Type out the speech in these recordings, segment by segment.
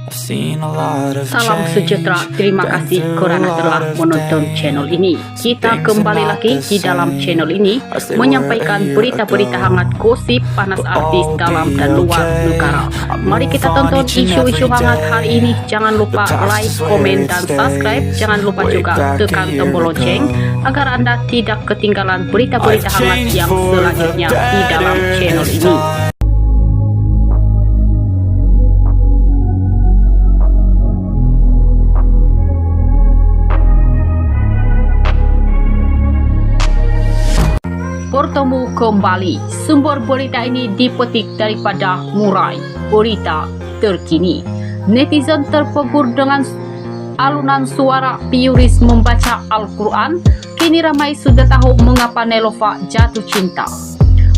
Salam sejahtera, terima kasih karena telah menonton channel ini. Kita kembali lagi di dalam channel ini menyampaikan berita-berita hangat, gosip panas artis dalam dan luar negara. Mari kita tonton isu-isu hangat hari ini. Jangan lupa like, komen, dan subscribe. Jangan lupa juga tekan tombol lonceng agar Anda tidak ketinggalan berita-berita hangat yang selanjutnya di dalam channel ini. Bertemu kembali. Sumber berita ini dipetik daripada Murai Berita Terkini. Netizen terpegur dengan alunan suara Piyuris membaca Al-Quran. Kini ramai sudah tahu mengapa Nelofa jatuh cinta.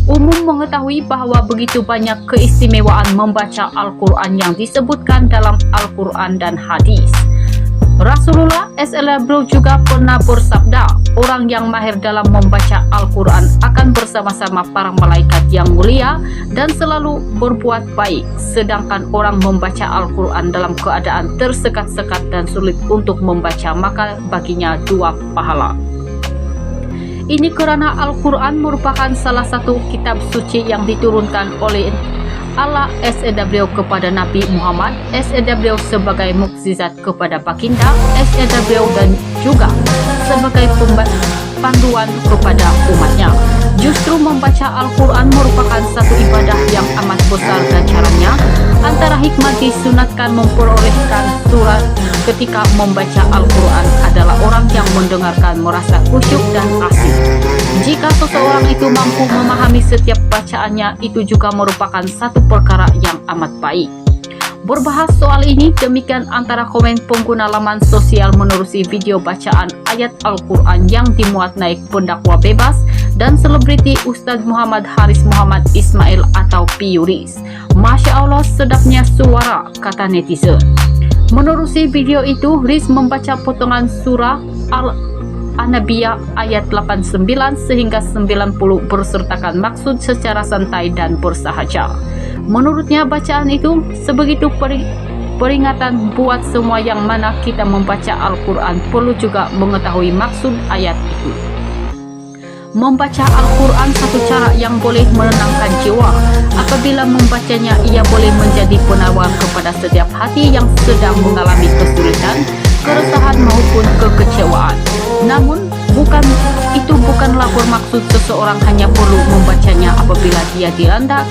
Umum mengetahui bahwa begitu banyak keistimewaan membaca Al-Quran yang disebutkan dalam Al-Quran dan hadis. Rasulullah SAW juga pernah bersabda, orang yang mahir dalam membaca Al-Quran akan bersama-sama para malaikat yang mulia dan selalu berbuat baik. Sedangkan orang membaca Al-Quran dalam keadaan tersekat-sekat dan sulit untuk membaca, maka baginya 2 pahala. Ini karena Al-Quran merupakan salah satu kitab suci yang diturunkan oleh Allah SAW kepada Nabi Muhammad SAW sebagai mukjizat kepada baginda SAW dan juga sebagai panduan kepada umatnya. Justru membaca Al-Quran merupakan satu ibadah yang amat besar ganjarannya. Antara hikmah disunatkan memperolehkan surat ketika membaca Al-Quran adalah orang yang mendengarkan merasa khusyuk dan asyik. Jika seseorang itu mampu memahami setiap bacaannya, itu juga merupakan satu perkara yang amat baik. Berbahas soal ini, demikian antara komen pengguna laman sosial menerusi video bacaan ayat Al-Quran yang dimuat naik pendakwa bebas dan selebriti Ustadz Muhammad Haris Muhammad Ismail atau Piyuris. Masya Allah, sedapnya suara, kata netizen. Menerusi video itu, Riz membaca potongan surah Al-Anbiya ayat 89 sehingga 90 bersertakan maksud secara santai dan bersahaja. Menurutnya bacaan itu sebegitu peringatan buat semua yang mana kita membaca Al-Quran perlu juga mengetahui maksud ayat itu. Membaca Al-Quran satu cara yang boleh menenangkan jiwa. Apabila membacanya, ia boleh menjadi penawar kepada setiap hati yang sedang mengalami kesulitan, keresahan maupun kekecewaan. Namun, itu bukanlah bermaksud seseorang hanya perlu membacanya apabila dia dilanda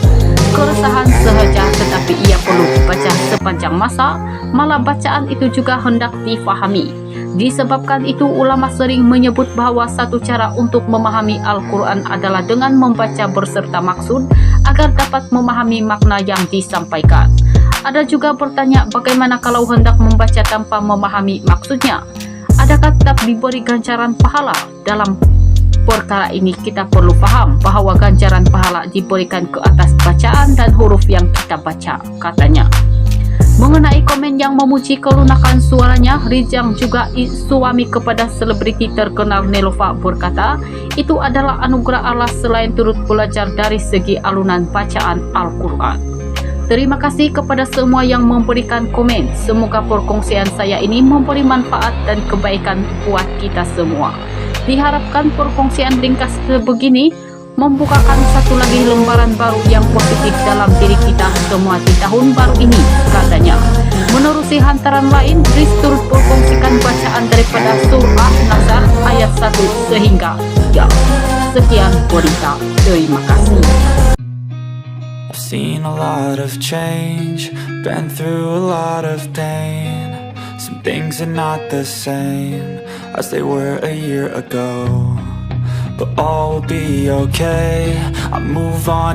keresahan sahaja, tetapi ia perlu dibaca sepanjang masa. Malah bacaan itu juga hendak difahami. Disebabkan itu, ulama sering menyebut bahwa satu cara untuk memahami Al-Quran adalah dengan membaca berserta maksud agar dapat memahami makna yang disampaikan. Ada juga bertanya, bagaimana kalau hendak membaca tanpa memahami maksudnya? Adakah tetap diberi ganjaran pahala? Dalam perkara ini kita perlu paham bahwa ganjaran pahala diberikan ke atas bacaan dan huruf yang kita baca, katanya. Mengenai komen yang memuji kelunakan suaranya, Riz yang juga suami kepada selebriti terkenal Nelofa berkata, itu adalah anugerah Allah selain turut belajar dari segi alunan bacaan Al-Quran. Terima kasih kepada semua yang memberikan komen. Semoga perkongsian saya ini memberi manfaat dan kebaikan buat kita semua. Diharapkan perkongsian ringkas sebegini membukakan satu lagi lembaran baru yang positif dalam diri kita semua di tahun baru ini, katanya. Menerusi hantaran lain, Riz turut berkongsikan bacaan daripada surah Nasr ayat 1 sehingga 3. Sekian berita. Terima kasih. Seen a lot of change, been through a lot of pain. Some things are not the same as they were a year ago, but all will be okay. I move on.